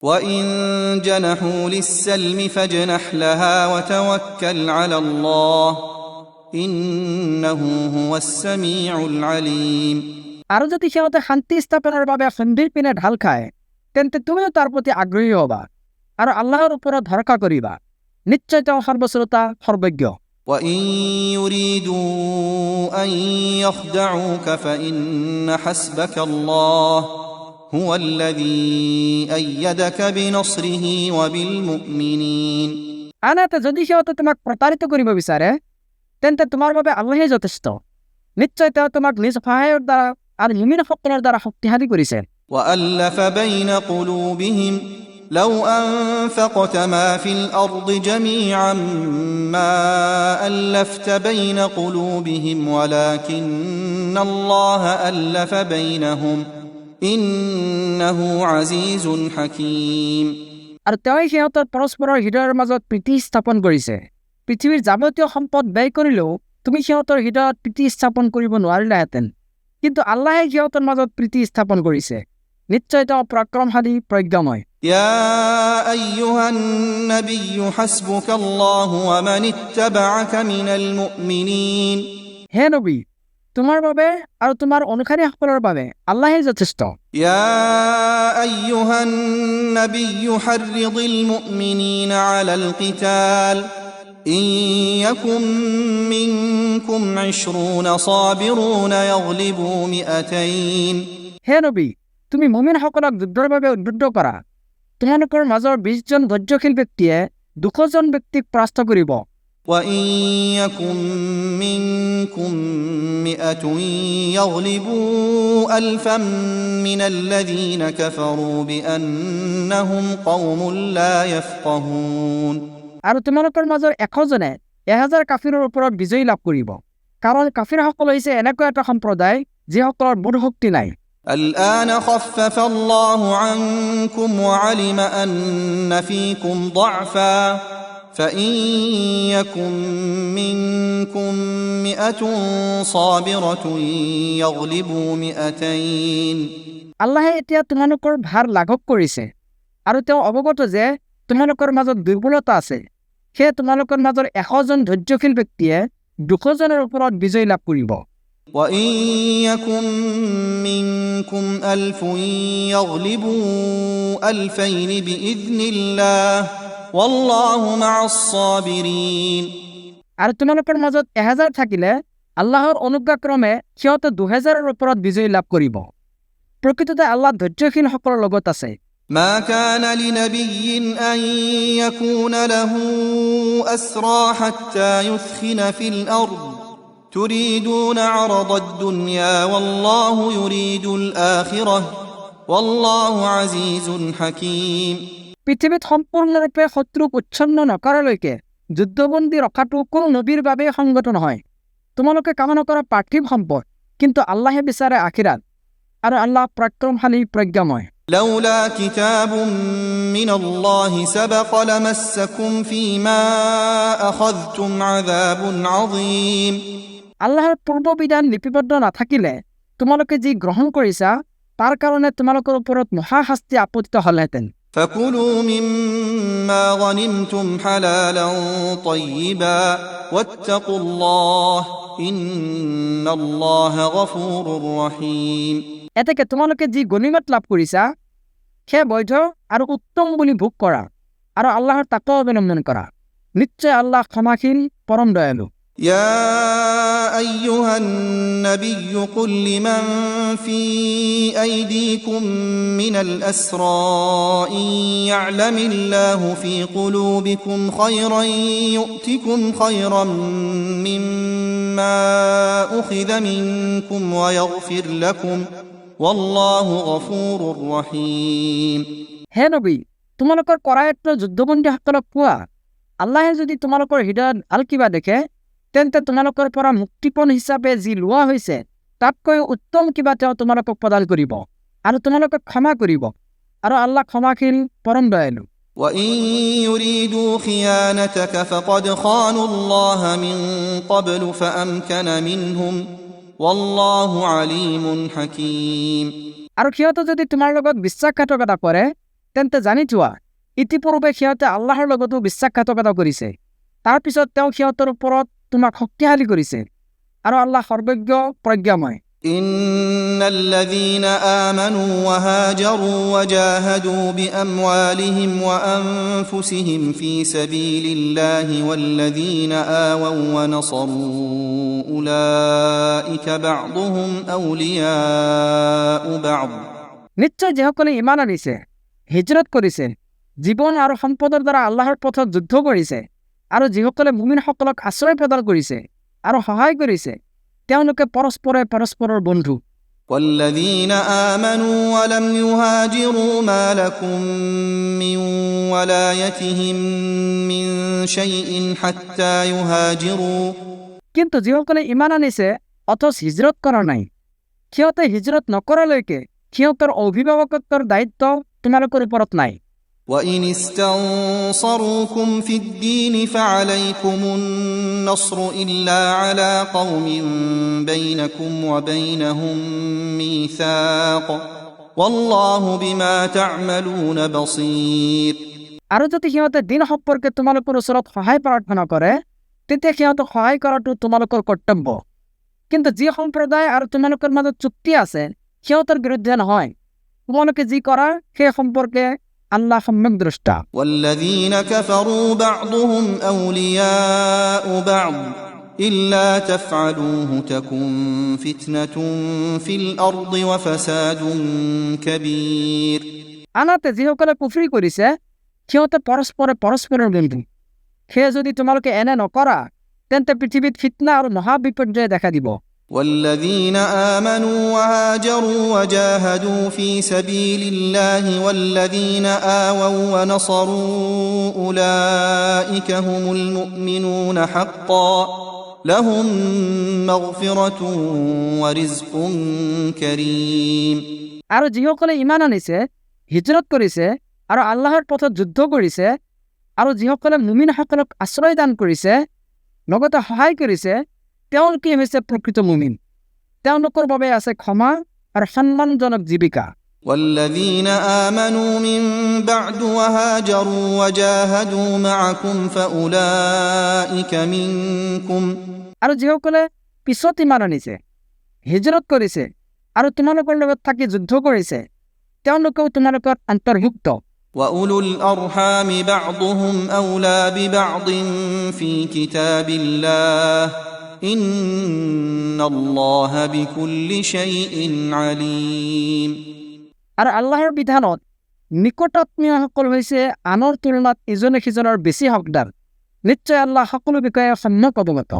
وإن جنحوا للسلم فاجنح لها وتوكل على الله إنه هو السميع العليم আর যদি সে শান্তি স্থাপনের বাবে সন্ধির পিনে ঢাল খায় তেন্তে তুমিও তার প্রতি আগ্রহী হবা আর আল্লাহর উপর ভরসা করিবা নিশ্চয় তেওঁ সর্বশ্রোতা সর্বজ্ঞ وإن يريدوا أن يخدعوك فإن حسبك الله هو الذي أيدك بنصره وبالمؤمنين আনাতে যদি সে তোমাক প্রতারিত করিব বিচাৰে তেন্তে তোমাৰ বাবে আল্লাহই যথেষ্ট নিশ্চয় তেওঁ তোমাক নিজ সহায়ৰ দ্বাৰা আৰু মুমিনসকলৰ দ্বাৰা শক্তিশালী কৰিছে وألف بين قلوبهم لو أنفقت ما في الأرض جميعا ما ألفت بين قلوبهم ولكن الله ألف بينهم إنه عزيز حكيم আৰু তেওঁই সিহঁতৰ পৰস্পৰৰ হৃদয়ৰ মাজত প্ৰীতি স্থাপন কৰিছে পৃথিৱীৰ যাৱতীয় সম্পদ ব্যয় কৰিলেও তুমি সিহঁতৰ হৃদয়ত প্ৰীতি স্থাপন কৰিব নোৱাৰিলাহেঁতেন কিন্তু আল্লাহে সিহঁতৰ মাজত প্ৰীতি স্থাপন কৰিছে নিশ্চয় তেওঁ পৰাক্ৰমশালী প্ৰজ্ঞাময় يا أيها النبي حسبك الله ومن اتبعك من المؤمنين হে নবী তোমাৰ বাবে আৰু তোমাৰ অনুসাৰীসকলৰ বাবে আল্লাহেই যথেষ্ট يا أيها النبي حرض المؤمنين على القتال إن يكن منكم 20 صابرون يغلبوا 200 হে নবী তুমি মুমিনসকলক যুদ্ধৰ বাবে উদ্বুদ্ধ কৰা তোমালোকৰ মাজৰ 20 জন ধৈৰ্যশীল ব্যক্তিয়ে 200 জন ব্যক্তিক পৰাস্ত কৰিব وإن يكن منكم 100 يغلبوا 1000 من الذين كفروا بأنهم قوم لا يفقهون আৰু তোমালোকৰ মাজৰ 100 জনে 1000 কাফিৰৰ ওপৰত বিজয় লাভ কৰিব কাৰণ কাফিৰসকল হৈছে এনেকুৱা এটা সম্প্ৰদায় যিসকলৰ বুদ্ধিশক্তি নাই الآن خفف الله عنكم وعلم أن فيكم ضعفا فإن يكن منكم 100 صابرة يغلبوا 200 আল্লাহে এতিয়া তোমালোকৰ ভাৰ লাঘৱ কৰিছে আৰু তেওঁ অৱগত যে তোমালোকৰ মাজত দুৰ্বলতা আছে সেয়ে তোমালোকৰ মাজৰ 100 জন ধৈৰ্যশীল ব্যক্তিয়ে 200 জনৰ ওপৰত বিজয় লাভ কৰিব وإن يكن منكم 1000 يغلبوا 2000 بإذن الله والله مع الصابرين আৰু তোমালোকৰ মাজত 1000 থাকিলে আল্লাহৰ অনুগ্ৰহক্ৰমে সিহঁতে 2000ৰ ওপৰত বিজয় লাভ কৰিব প্ৰকৃততে আল্লাহ ধৈৰ্যশীলসকলৰ লগত আছে ما كان لنبي أن يكون له أسرى حتى يثخن في الأرض تريدون عرض الدنيا والله يريد الآخرة والله عزيز حكيم পৃথিৱীত সম্পূৰ্ণৰূপে শত্ৰুক উচ্ছন্ন নকৰালৈকে যুদ্ধবন্দী ৰখাটো কোনো নবীৰ বাবে সংগত নহয় তোমালোকে কামনা কৰা পাৰ্থিৱ সম্পদ কিন্তু আল্লাহে বিচাৰে আখিৰাত আৰু আল্লাহ পৰাক্ৰমশালী প্ৰজ্ঞাময় لولا كتاب من الله سبق لمسكم فيما أخذتم عذاب عظيم আল্লাহৰ পূৰ্ববিধান লিপিবদ্ধ নাথাকিলে তোমালোকে যি গ্ৰহণ কৰিছা তাৰ কাৰণে তোমালোকৰ ওপৰত মহাশাস্তি আপতিত হ'লহেঁতেন فكلوا مما غنمتم حلالا طيبا واتقوا الله إن الله غفور رحيم এতেকে তোমালোকে যি গনিমত লাভ কৰিছা সেয়া বৈধ আৰু উত্তম বুলি ভোগ কৰা আৰু আল্লাহৰ তাকৱা অৱলম্বন কৰা নিশ্চয় আল্লাহ ক্ষমাশীল পৰম দয়ালু يا أيها النبي قل لمن في أيديكم من الأسرى إن يعلم الله في قلوبكم خيرا يؤتكم خيرا مما أخذ منكم ويغفر لكم والله غفور رحيم হে নবী তোমালোকৰ কৰায়ত্ব যুদ্ধবন্দীসকলক কোৱা আল্লাহে যদি তোমালোকৰ হৃদয়ত ভাল কিবা দেখে তেন্তে তোমালোকৰ পৰা মুক্তিপণ হিচাপে যি লোৱা হৈছে তাতকৈ উত্তম কিবা তেওঁ তোমালোকক প্ৰদান কৰিব আৰু তোমালোকক ক্ষমা কৰিব আৰু আল্লাহ ক্ষমাশীল পৰম দয়ালু وإن يريدوا خيانتك فقد خانوا الله من قبل فأمكن منهم والله عليم حكيم আৰু সিহঁতে যদি তোমাৰ লগত বিশ্বাসঘাতকতা কৰে তেন্তে জানি থোৱা ইতিপূৰ্বে সিহঁতে আল্লাহৰ লগতো বিশ্বাসঘাতকতা কৰিছে তাৰ পিছত তেওঁ সিহঁতৰ ওপৰত তোমাক শক্তিশালী কৰিছে আৰু আল্লাহ সৰ্বজ্ঞ প্ৰজ্ঞাময় إن الذين آمنوا وهاجروا وجاهدوا بأموالهم وأنفسهم في سبيل الله والذين آووا ونصروا أولئك بعضهم أولياء بعض নিশ্চয় যিসকলে ইমান আনিছে হিজৰত কৰিছে জীৱন আৰু সম্পদৰ দ্বাৰা আল্লাহৰ পথত যুদ্ধ কৰিছে আৰু যিসকলে মুমিনসকলক আশ্ৰয় প্ৰদান কৰিছে আৰু সহায় কৰিছে তেওঁলোকে পৰস্পৰে পৰস্পৰৰ বন্ধু والذين آمنوا ولم يهاجروا ما لكم من ولايتهم من شيء حتى يهاجروا কিন্তু যিসকলে ইমান আনিছে অথচ হিজৰত কৰা নাই সিহঁতে হিজৰত নকৰালৈকে সিহঁতৰ অভিভাৱকত্বৰ দায়িত্ব তোমালোকৰ ওপৰত নাই وإن استنصروكم في الدين فعليكم النصر إلا على قوم بينكم وبينهم ميثاق والله بما تعملون بصير আৰু যদি সিহঁতে দিন সম্পৰ্কে তোমালোকৰ ওচৰত সহায় প্ৰাৰ্থনা কৰে তেতিয়া সিহঁতক সহায় কৰাটো তোমালোকৰ কৰ্তব্য কিন্তু যি সম্প্ৰদায় আৰু তোমালোকৰ মাজত চুক্তি আছে সিহঁতৰ বিৰুদ্ধে নহয় তোমালোকে যি কৰা সেই সম্পৰ্কে আল্লাহ সম্যক দ্ৰষ্টা والذين كفروا بعضهم أولياء بعض إلا تفعلوه تكن فتنة في الأرض وفساد كبير আনহাতে যিসকলে কুফৰি কৰিছে সিহঁতে পৰস্পৰে পৰস্পৰৰ বন্ধু সেয়ে যদি তোমালোকে এনে নকৰা তেন্তে পৃথিৱীত ফিতনা আৰু মহা বিপৰ্যয় দেখা দিব والذين آمنوا وهاجروا وجاهدوا في سبيل الله والذين آووا ونصروا أولئك هم المؤمنون حقا لهم مغفرة ورزق كريم আৰু যিসকলে ইমান আনিছে হিজৰত কৰিছে আৰু আল্লাহৰ পথত যুদ্ধ কৰিছে আৰু যিসকলে মুমিনসকলক আশ্ৰয় দান কৰিছে লগতে সহায় কৰিছে তেওঁলোকে হৈছে প্ৰকৃত মুমিন তেওঁলোকৰ বাবে আছে ক্ষমা আৰু সন্মানজনক জীৱিকা والذين آمنوا من بعد وهاجروا وجاهدوا معكم فأولئك منكم আৰু যিসকলে পিছত ইমান আনিছে হিজৰত কৰিছে আৰু তোমালোকৰ লগত থাকি যুদ্ধ কৰিছে তেওঁলোকেও তোমালোকৰ অন্তৰ্ভুক্ত وأولو الأرحام بعضهم أولى ببعض في كتاب الله إن الله بكل شيء عليم আৰু আল্লাহৰ বিধানত নিকটাত্মীয়সকল হৈছে আনৰ তুলনাত ইজনে সিজনৰ বেছি হকদাৰ নিশ্চয় আল্লাহ সকলো বিষয়ে সম্যক অৱগত